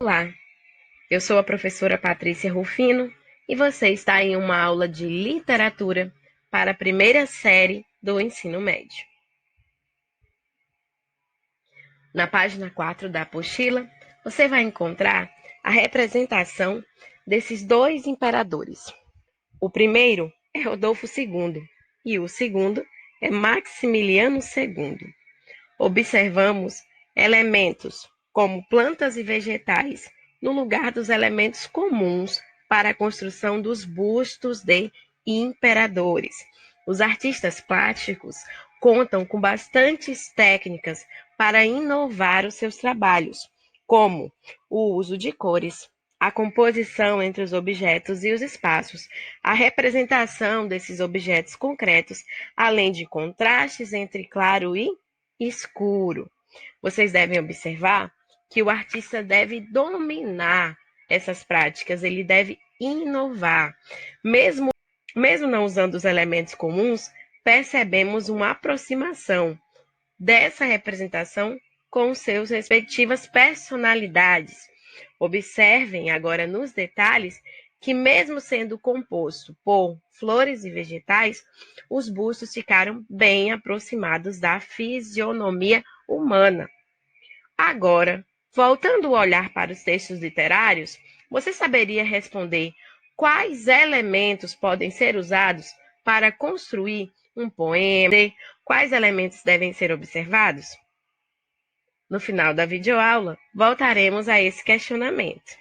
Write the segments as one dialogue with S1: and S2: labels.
S1: Olá, eu sou a professora Patrícia Rufino e você está em uma aula de literatura para a primeira série do ensino médio. Na página 4 da apostila, você vai encontrar a representação desses dois imperadores. O primeiro é Rodolfo II e o segundo é Maximiliano II. Observamos elementos como plantas e vegetais no lugar dos elementos comuns para a construção dos bustos de imperadores. Os artistas plásticos contam com bastantes técnicas para inovar os seus trabalhos, como o uso de cores, a composição entre os objetos e os espaços, a representação desses objetos concretos, além de contrastes entre claro e escuro. Vocês devem observar que o artista deve dominar essas práticas, ele deve inovar. Mesmo não usando os elementos comuns, percebemos uma aproximação dessa representação com seus respectivas personalidades. Observem agora nos detalhes que, mesmo sendo composto por flores e vegetais, os bustos ficaram bem aproximados da fisionomia humana. Agora, voltando o olhar para os textos literários, você saberia responder quais elementos podem ser usados para construir um poema? Quais elementos devem ser observados? No final da videoaula, voltaremos a esse questionamento.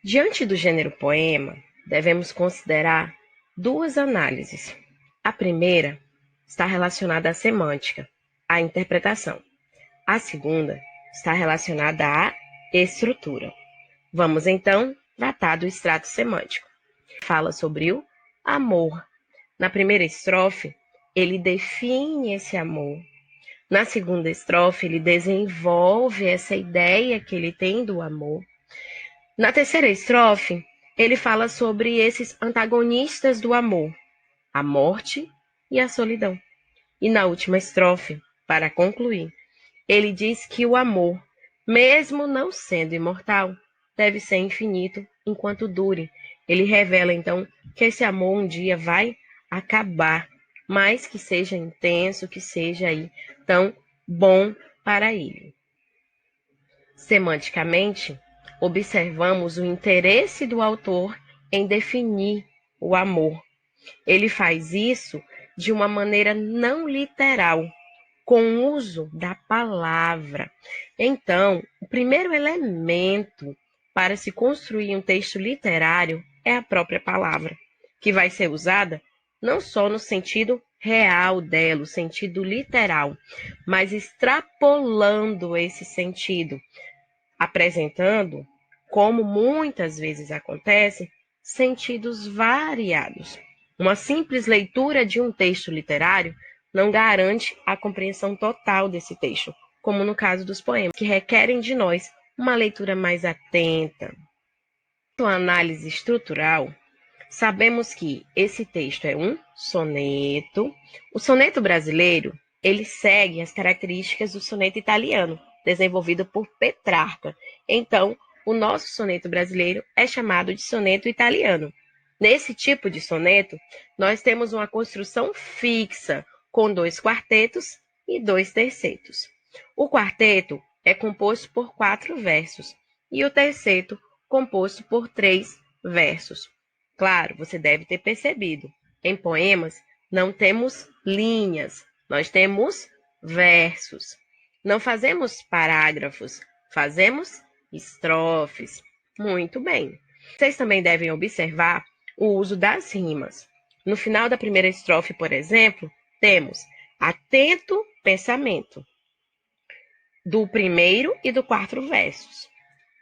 S1: Diante do gênero poema, devemos considerar duas análises. A primeira está relacionada à semântica, à interpretação. A segunda está relacionada à estrutura. Vamos então tratar do extrato semântico. Fala sobre o amor. Na primeira estrofe, ele define esse amor. Na segunda estrofe, ele desenvolve essa ideia que ele tem do amor. Na terceira estrofe, ele fala sobre esses antagonistas do amor, a morte e a solidão. E na última estrofe, para concluir, ele diz que o amor, mesmo não sendo imortal, deve ser infinito enquanto dure. Ele revela então que esse amor um dia vai acabar, mas que seja intenso, que seja aí tão bom para ele. Semanticamente, observamos o interesse do autor em definir o amor. Ele faz isso de uma maneira não literal, com o uso da palavra. Então, o primeiro elemento para se construir um texto literário é a própria palavra, que vai ser usada não só no sentido real dela, o sentido literal, mas extrapolando esse sentido, apresentando, como muitas vezes acontece, sentidos variados. Uma simples leitura de um texto literário não garante a compreensão total desse texto, como no caso dos poemas, que requerem de nós uma leitura mais atenta. Com a análise estrutural, sabemos que esse texto é um soneto. O soneto brasileiro, ele segue as características do soneto italiano, desenvolvido por Petrarca. Então, o nosso soneto brasileiro é chamado de soneto italiano. Nesse tipo de soneto, nós temos uma construção fixa, com 2 quartetos e 2 tercetos. O quarteto é composto por 4 versos e o terceto composto por 3 versos. Claro, você deve ter percebido, em poemas não temos linhas, nós temos versos. Não fazemos parágrafos, fazemos estrofes. Muito bem. Vocês também devem observar o uso das rimas. No final da primeira estrofe, por exemplo, temos atento pensamento, do primeiro e do quarto versos,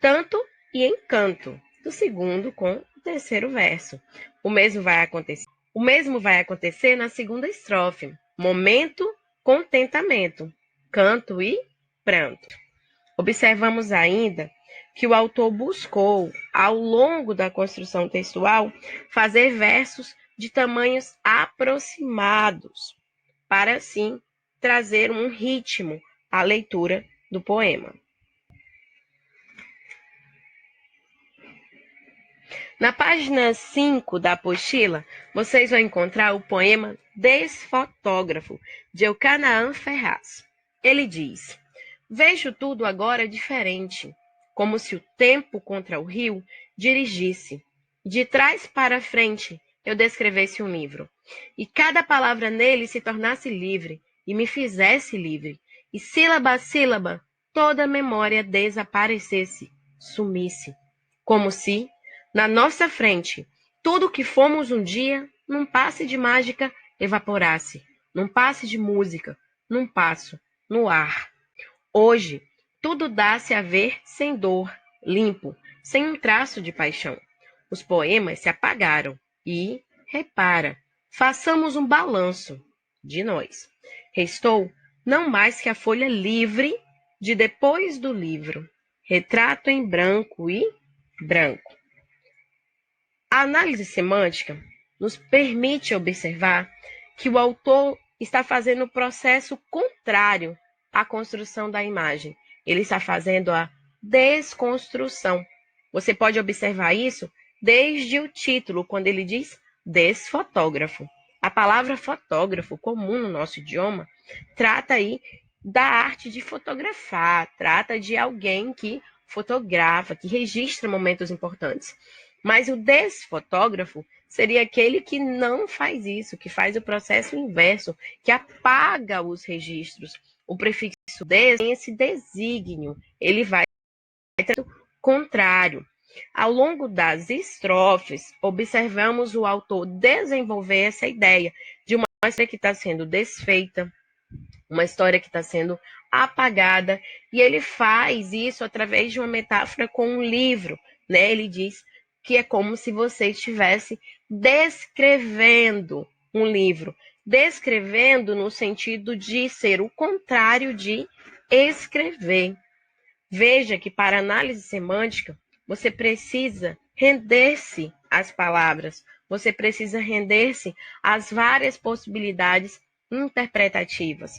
S1: tanto e encanto, do segundo com o terceiro verso. O mesmo vai acontecer na segunda estrofe, momento, contentamento, canto e pranto. Observamos ainda que o autor buscou, ao longo da construção textual, fazer versos de tamanhos aproximados, para assim trazer um ritmo à leitura do poema. Na página 5 da apostila, vocês vão encontrar o poema Desfotógrafo, de Elcanaã Ferraz. Ele diz: vejo tudo agora diferente, como se o tempo contra o rio dirigisse. De trás para frente eu descrevesse um livro, e cada palavra nele se tornasse livre, e me fizesse livre, e sílaba a sílaba toda a memória desaparecesse, sumisse, como se, na nossa frente, tudo que fomos um dia, num passe de mágica, evaporasse, num passe de música, num passo, no ar. Hoje, tudo dá-se a ver sem dor, limpo, sem um traço de paixão. Os poemas se apagaram e, repara, façamos um balanço de nós. Restou não mais que a folha livre de depois do livro, retrato em branco e branco. A análise semântica nos permite observar que o autor está fazendo o processo contrário à construção da imagem. Ele está fazendo a desconstrução. Você pode observar isso desde o título, quando ele diz desfotógrafo. A palavra fotógrafo, comum no nosso idioma, trata aí da arte de fotografar, trata de alguém que fotografa, que registra momentos importantes. Mas o desfotógrafo seria aquele que não faz isso, que faz o processo inverso, que apaga os registros. O prefixo des tem esse desígnio, ele vai contrário. Ao longo das estrofes, observamos o autor desenvolver essa ideia de uma história que está sendo desfeita, uma história que está sendo apagada, e ele faz isso através de uma metáfora com um livro, né? Ele diz que é como se você estivesse descrevendo um livro, descrevendo no sentido de ser o contrário de escrever. Veja que para análise semântica, você precisa render-se às palavras, você precisa render-se às várias possibilidades interpretativas.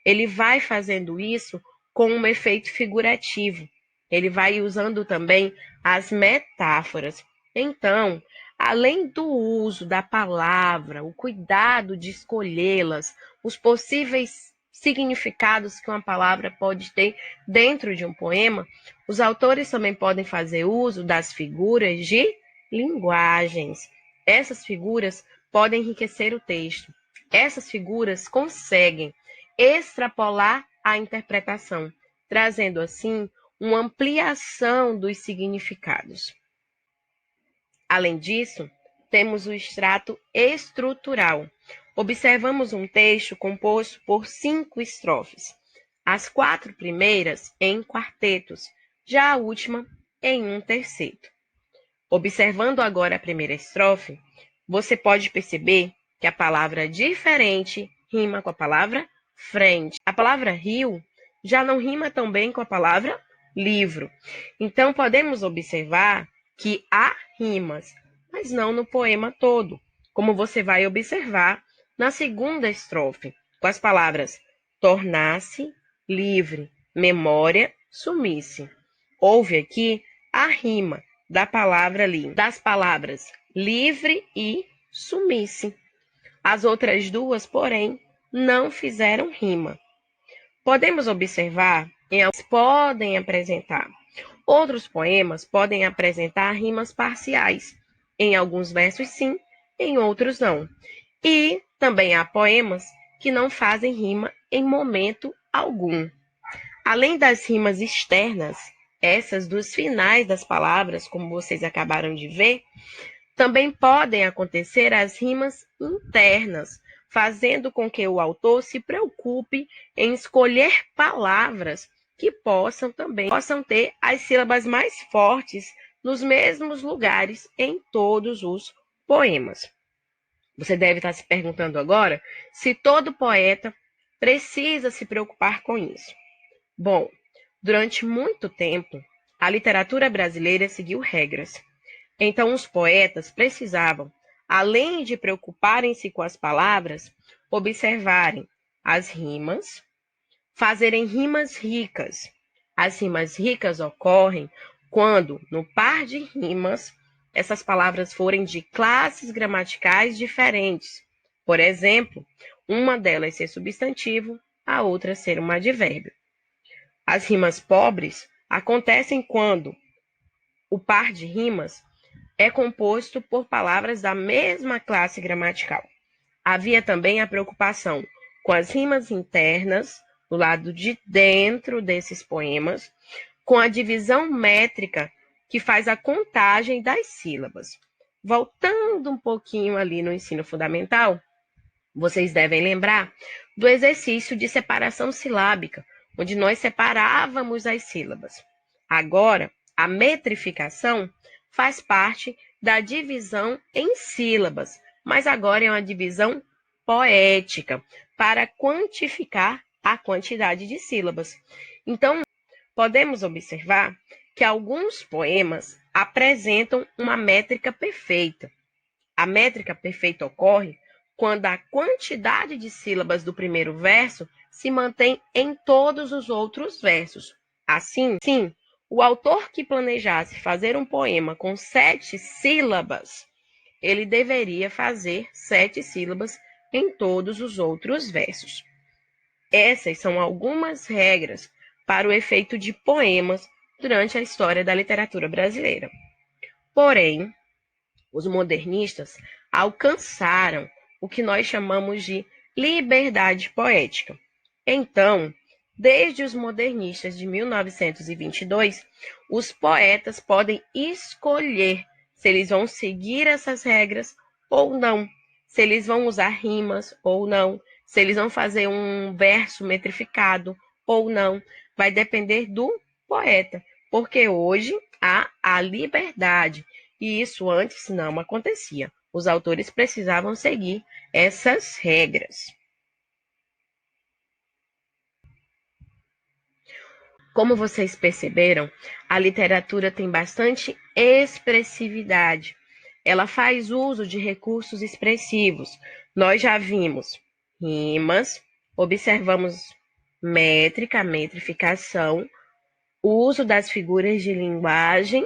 S1: Ele vai fazendo isso com um efeito figurativo. Ele vai usando também as metáforas. Então, além do uso da palavra, o cuidado de escolhê-las, os possíveis significados que uma palavra pode ter dentro de um poema, os autores também podem fazer uso das figuras de linguagens. Essas figuras podem enriquecer o texto. Essas figuras conseguem extrapolar a interpretação, trazendo assim uma ampliação dos significados. Além disso, temos o extrato estrutural. Observamos um texto composto por 5 estrofes, as 4 primeiras em quartetos, já a última em um terceto. Observando agora a primeira estrofe, você pode perceber que a palavra diferente rima com a palavra frente. A palavra rio já não rima tão bem com a palavra livro. Então, podemos observar que há rimas, mas não no poema todo, como você vai observar na segunda estrofe, com as palavras tornar-se, livre, memória, sumisse. Houve aqui a rima da palavra ali, das palavras livre e sumisse. As outras duas, porém, não fizeram rima. Podemos observar em alguns podem apresentar. Outros poemas podem apresentar rimas parciais. Em alguns versos sim, em outros não. E também há poemas que não fazem rima em momento algum. Além das rimas externas, essas dos finais das palavras, como vocês acabaram de ver, também podem acontecer as rimas internas, fazendo com que o autor se preocupe em escolher palavras que possam ter as sílabas mais fortes nos mesmos lugares em todos os poemas. Você deve estar se perguntando agora se todo poeta precisa se preocupar com isso. Bom, durante muito tempo, a literatura brasileira seguiu regras. Então, os poetas precisavam, além de preocuparem-se com as palavras, observarem as rimas, fazerem rimas ricas. As rimas ricas ocorrem quando, no par de rimas, essas palavras forem de classes gramaticais diferentes. Por exemplo, uma delas ser substantivo, a outra ser um advérbio. As rimas pobres acontecem quando o par de rimas é composto por palavras da mesma classe gramatical. Havia também a preocupação com as rimas internas, do lado de dentro desses poemas, com a divisão métrica que faz a contagem das sílabas. Voltando um pouquinho ali no ensino fundamental, vocês devem lembrar do exercício de separação silábica, onde nós separávamos as sílabas. Agora, a metrificação faz parte da divisão em sílabas, mas agora é uma divisão poética, para quantificar a quantidade de sílabas. Então, podemos observar que alguns poemas apresentam uma métrica perfeita. A métrica perfeita ocorre quando a quantidade de sílabas do primeiro verso se mantém em todos os outros versos. Assim, sim, o autor que planejasse fazer um poema com 7 sílabas, ele deveria fazer 7 sílabas em todos os outros versos. Essas são algumas regras para o efeito de poemas durante a história da literatura brasileira. Porém, os modernistas alcançaram o que nós chamamos de liberdade poética. Então, desde os modernistas de 1922, os poetas podem escolher se eles vão seguir essas regras ou não, se eles vão usar rimas ou não, se eles vão fazer um verso metrificado ou não. Vai depender do poeta, porque hoje há a liberdade. E isso antes não acontecia. Os autores precisavam seguir essas regras. Como vocês perceberam, a literatura tem bastante expressividade. Ela faz uso de recursos expressivos. Nós já vimos rimas, observamos métrica, metrificação, uso das figuras de linguagem,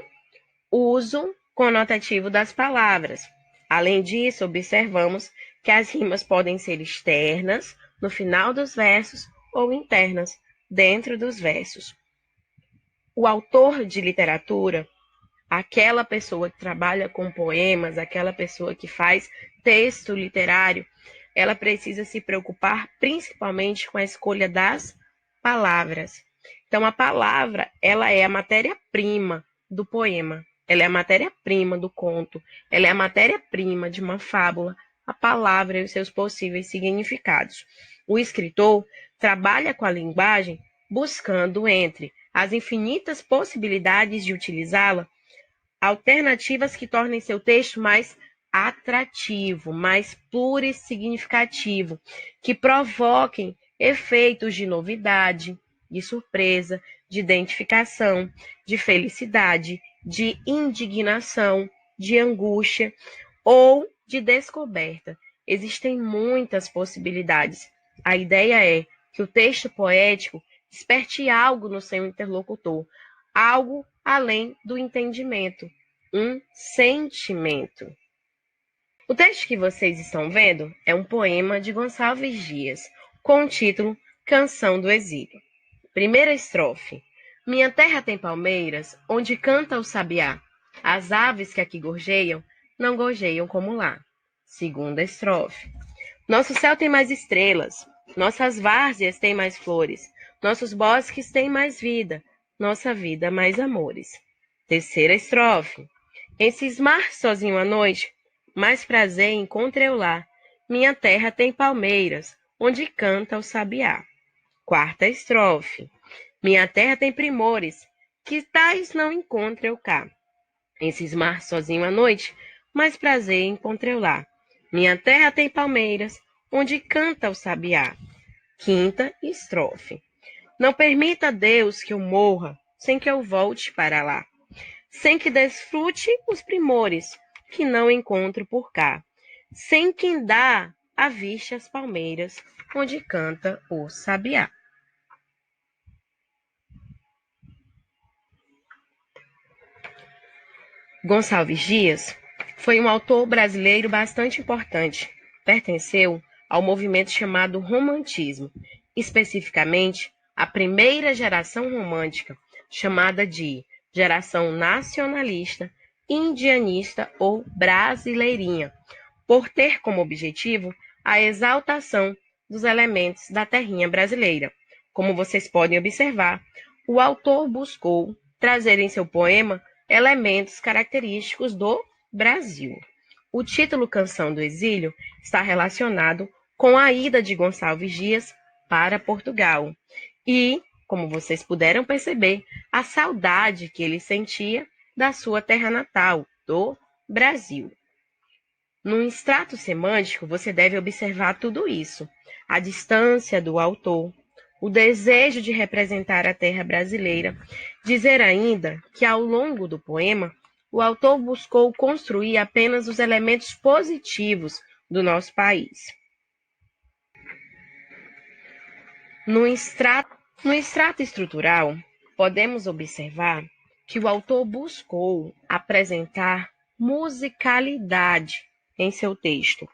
S1: uso conotativo das palavras. Além disso, observamos que as rimas podem ser externas, no final dos versos, ou internas, dentro dos versos. O autor de literatura, aquela pessoa que trabalha com poemas, aquela pessoa que faz texto literário, ela precisa se preocupar principalmente com a escolha das palavras. Então, a palavra, ela é a matéria-prima do poema. Ela é a matéria-prima do conto, ela é a matéria-prima de uma fábula, a palavra e os seus possíveis significados. O escritor trabalha com a linguagem buscando, entre as infinitas possibilidades de utilizá-la, alternativas que tornem seu texto mais atrativo, mais plurissignificativo, que provoquem efeitos de novidade, de surpresa, de identificação, de felicidade, de indignação, de angústia ou de descoberta. Existem muitas possibilidades. A ideia é que o texto poético desperte algo no seu interlocutor, algo além do entendimento, um sentimento. O texto que vocês estão vendo é um poema de Gonçalves Dias, com o título Canção do Exílio. Primeira estrofe. Minha terra tem palmeiras, onde canta o sabiá. As aves que aqui gorjeiam, não gorjeiam como lá. Segunda estrofe. Nosso céu tem mais estrelas, nossas várzeas têm mais flores, nossos bosques têm mais vida, nossa vida mais amores. Terceira estrofe. Em cismar sozinho à noite, mais prazer encontre eu lá. Minha terra tem palmeiras, onde canta o sabiá. Quarta estrofe. Minha terra tem primores, que tais não encontre eu cá. Em cismar sozinho à noite, mais prazer encontre eu lá. Minha terra tem palmeiras, onde canta o sabiá. Quinta estrofe. Não permita, Deus, que eu morra, sem que eu volte para lá, sem que desfrute os primores, que não encontro por cá, sem quem dá a vista as palmeiras, onde canta o sabiá. Gonçalves Dias foi um autor brasileiro bastante importante. Pertenceu ao movimento chamado Romantismo, especificamente à primeira geração romântica, chamada de geração nacionalista, indianista ou brasileirinha, por ter como objetivo a exaltação dos elementos da terrinha brasileira. Como vocês podem observar, o autor buscou trazer em seu poema elementos característicos do Brasil. O título Canção do Exílio está relacionado com a ida de Gonçalves Dias para Portugal e, como vocês puderam perceber, a saudade que ele sentia da sua terra natal, do Brasil. No extrato semântico, você deve observar tudo isso: a distância do autor, o desejo de representar a terra brasileira. Dizer ainda que, ao longo do poema, o autor buscou construir apenas os elementos positivos do nosso país. No extrato estrutural, podemos observar que o autor buscou apresentar musicalidade em seu texto.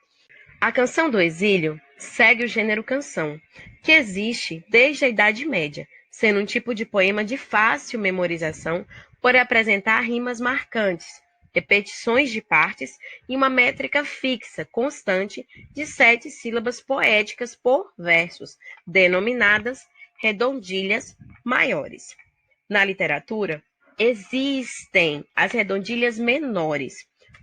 S1: A canção do exílio segue o gênero canção, que existe desde a Idade Média, sendo um tipo de poema de fácil memorização por apresentar rimas marcantes, repetições de partes e uma métrica fixa, constante, de 7 sílabas poéticas por versos, denominadas redondilhas maiores. Na literatura, existem as redondilhas menores,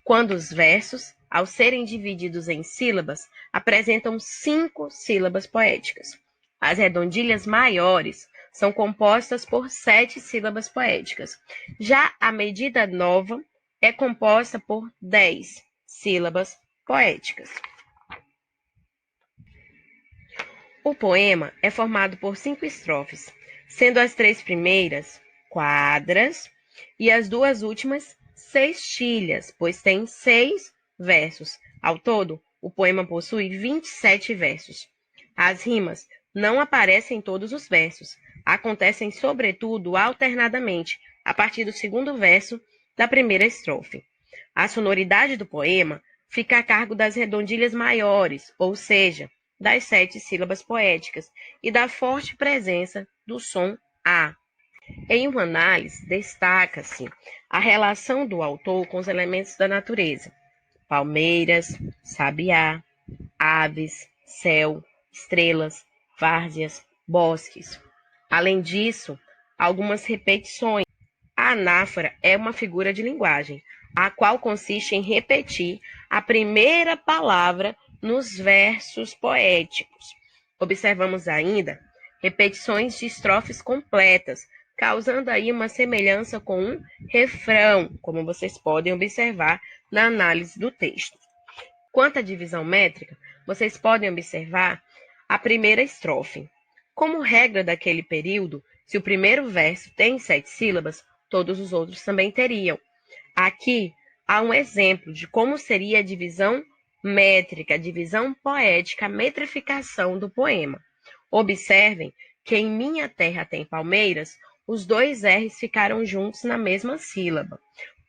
S1: quando os versos, ao serem divididos em sílabas, apresentam 5 sílabas poéticas. As redondilhas maiores são compostas por 7 sílabas poéticas. Já a medida nova é composta por 10 sílabas poéticas. O poema é formado por 5 estrofes, sendo as 3 primeiras quadras e as 2 últimas sextilhas, pois tem 6 versos. Ao todo, o poema possui 27 versos. As rimas não aparecem em todos os versos, acontecem sobretudo alternadamente, a partir do segundo verso da primeira estrofe. A sonoridade do poema fica a cargo das redondilhas maiores, ou seja, das 7 sílabas poéticas, e da forte presença do som A. Em uma análise, destaca-se a relação do autor com os elementos da natureza: palmeiras, sabiá, aves, céu, estrelas, várzeas, bosques. Além disso, algumas repetições. A anáfora é uma figura de linguagem, a qual consiste em repetir a primeira palavra nos versos poéticos. Observamos ainda repetições de estrofes completas, causando aí uma semelhança com um refrão, como vocês podem observar na análise do texto. Quanto à divisão métrica, vocês podem observar a primeira estrofe. Como regra daquele período, se o primeiro verso tem 7 sílabas, todos os outros também teriam. Aqui há um exemplo de como seria a divisão métrica, a divisão poética, a metrificação do poema. Observem que em Minha Terra Tem Palmeiras, os 2 R's ficaram juntos na mesma sílaba,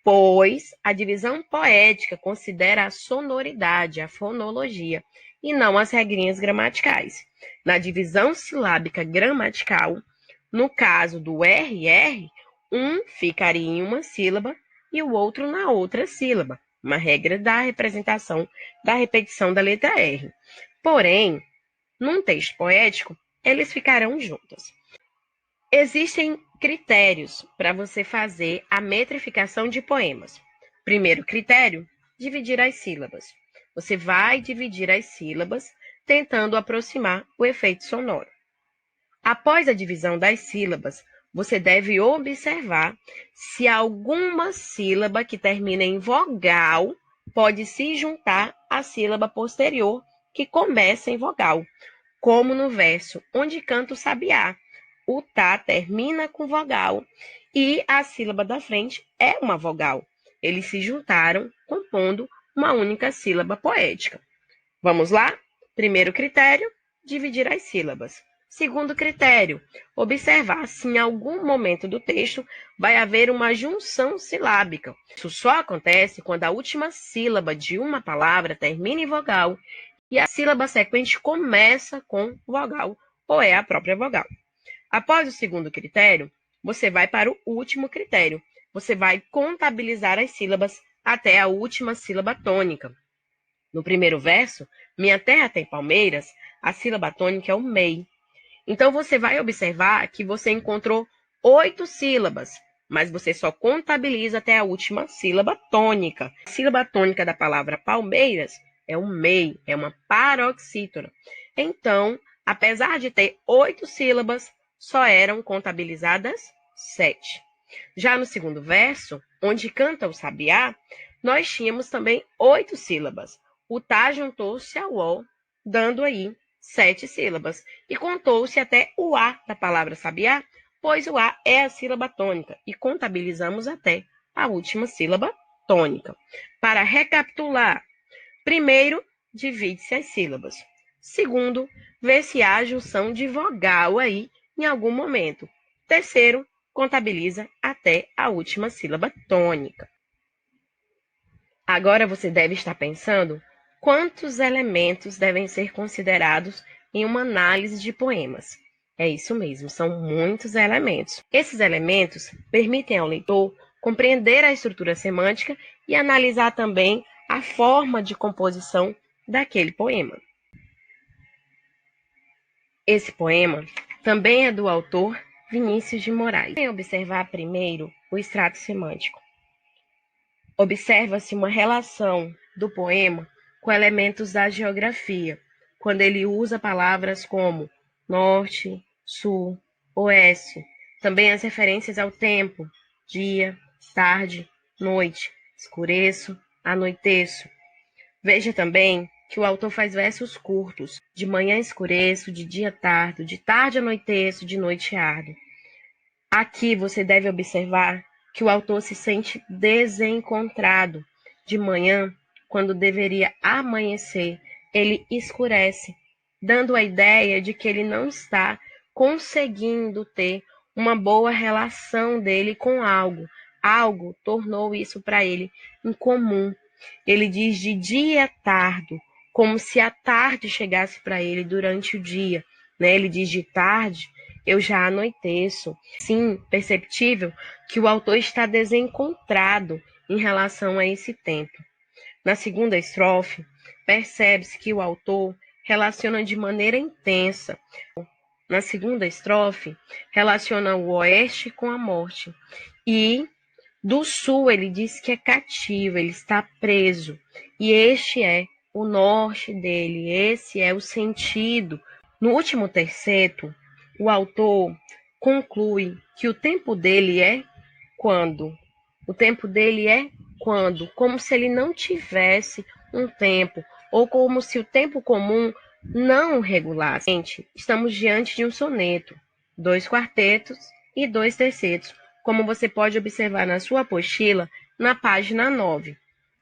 S1: pois a divisão poética considera a sonoridade, a fonologia, e não as regrinhas gramaticais. Na divisão silábica gramatical, no caso do RR, um ficaria em uma sílaba e o outro na outra sílaba, uma regra da representação da repetição da letra R. Porém, num texto poético, eles ficarão juntos. Existem critérios para você fazer a metrificação de poemas. Primeiro critério, dividir as sílabas. Você vai dividir as sílabas tentando aproximar o efeito sonoro. Após a divisão das sílabas, você deve observar se alguma sílaba que termina em vogal pode se juntar à sílaba posterior que começa em vogal, como no verso Onde Canta o Sabiá. O tá termina com vogal e a sílaba da frente é uma vogal. Eles se juntaram, compondo uma única sílaba poética. Vamos lá? Primeiro critério, dividir as sílabas. Segundo critério, observar se em algum momento do texto vai haver uma junção silábica. Isso só acontece quando a última sílaba de uma palavra termina em vogal e a sílaba sequente começa com vogal ou é a própria vogal. Após o segundo critério, você vai para o último critério. Você vai contabilizar as sílabas até a última sílaba tônica. No primeiro verso, minha terra tem palmeiras, a sílaba tônica é o MEI. Então, você vai observar que você encontrou 8 sílabas, mas você só contabiliza até a última sílaba tônica. A sílaba tônica da palavra palmeiras é um MEI, é uma paroxítona. Então, apesar de ter 8 sílabas, só eram contabilizadas 7. Já no segundo verso, onde canta o sabiá, nós tínhamos também 8 sílabas. O tá juntou-se ao ó, dando aí 7 sílabas. E contou-se até o A da palavra sabiá, pois o A é a sílaba tônica. E contabilizamos até a última sílaba tônica. Para recapitular, primeiro, divide-se as sílabas. Segundo, vê se há junção de vogal aí em algum momento. Terceiro, contabiliza até a última sílaba tônica. Agora você deve estar pensando quantos elementos devem ser considerados em uma análise de poemas. É isso mesmo, são muitos elementos. Esses elementos permitem ao leitor compreender a estrutura semântica e analisar também a forma de composição daquele poema. Esse poema também é do autor Vinícius de Moraes. Vamos observar primeiro o extrato semântico. Observa-se uma relação do poema com elementos da geografia, quando ele usa palavras como norte, sul, oeste. Também as referências ao tempo, dia, tarde, noite, escureço, anoiteço. Veja também que o autor faz versos curtos, de manhã escureço, de dia tardo, de tarde anoiteço, de noite ardo. Aqui você deve observar que o autor se sente desencontrado. De manhã, quando deveria amanhecer, ele escurece, dando a ideia de que ele não está conseguindo ter uma boa relação dele com algo. Algo tornou isso para ele incomum. Ele diz de dia tardo, como se a tarde chegasse para ele durante o dia, né? Ele diz de tarde, eu já anoiteço. Sim, perceptível que o autor está desencontrado em relação a esse tempo. Na segunda estrofe, percebe-se que o autor relaciona de maneira intensa. Na segunda estrofe, relaciona o oeste com a morte. E do sul, ele diz que é cativo, ele está preso. E este é o norte dele, esse é o sentido. No último terceto, o autor conclui que o tempo dele é quando? O tempo dele é quando? Como se ele não tivesse um tempo, ou como se o tempo comum não o regulasse. Gente, estamos diante de um soneto, 2 quartetos e 2 tercetos, como você pode observar na sua apostila, na página 9.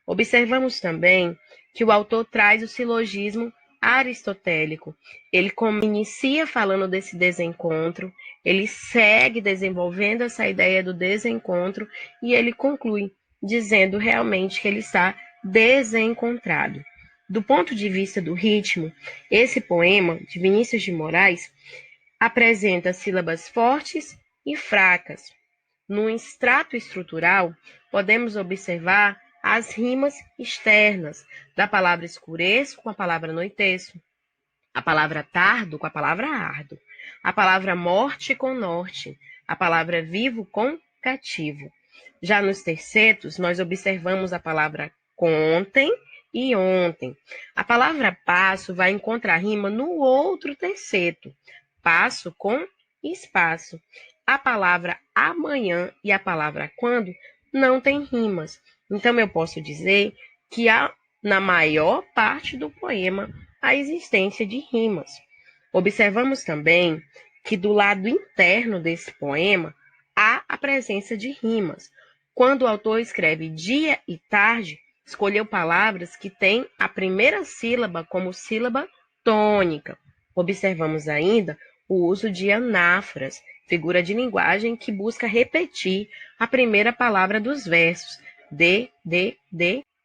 S1: Observamos também que o autor traz o silogismo aristotélico. Ele inicia falando desse desencontro, ele segue desenvolvendo essa ideia do desencontro e ele conclui dizendo realmente que ele está desencontrado. Do ponto de vista do ritmo, esse poema de Vinícius de Moraes apresenta sílabas fortes e fracas. No extrato estrutural, podemos observar as rimas externas da palavra escureço com a palavra anoiteço, a palavra tardo com a palavra ardo, a palavra morte com norte, a palavra vivo com cativo. Já nos tercetos, nós observamos a palavra contem e ontem. A palavra passo vai encontrar rima no outro terceto, passo com espaço. A palavra amanhã e a palavra quando não tem rimas. Então, eu posso dizer que há, na maior parte do poema, a existência de rimas. Observamos também que do lado interno desse poema há a presença de rimas. Quando o autor escreve dia e tarde, escolheu palavras que têm a primeira sílaba como sílaba tônica. Observamos ainda o uso de anáforas, figura de linguagem que busca repetir a primeira palavra dos versos, de.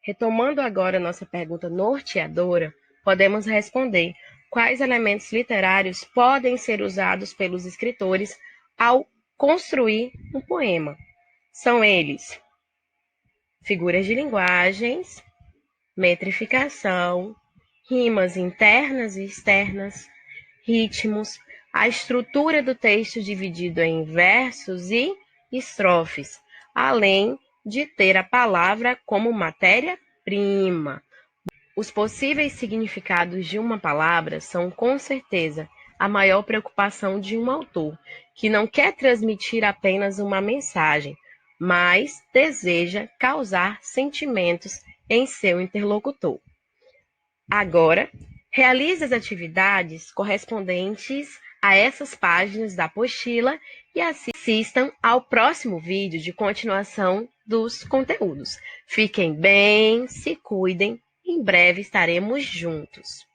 S1: Retomando agora nossa pergunta norteadora, podemos responder quais elementos literários podem ser usados pelos escritores ao construir um poema. São eles: figuras de linguagens, metrificação, rimas internas e externas, ritmos, a estrutura do texto dividido em versos e estrofes, além de ter a palavra como matéria-prima. Os possíveis significados de uma palavra são, com certeza, a maior preocupação de um autor, que não quer transmitir apenas uma mensagem, mas deseja causar sentimentos em seu interlocutor. Agora, realize as atividades correspondentes a essas páginas da apostila e assistam ao próximo vídeo de continuação dos conteúdos. Fiquem bem, se cuidem, em breve estaremos juntos.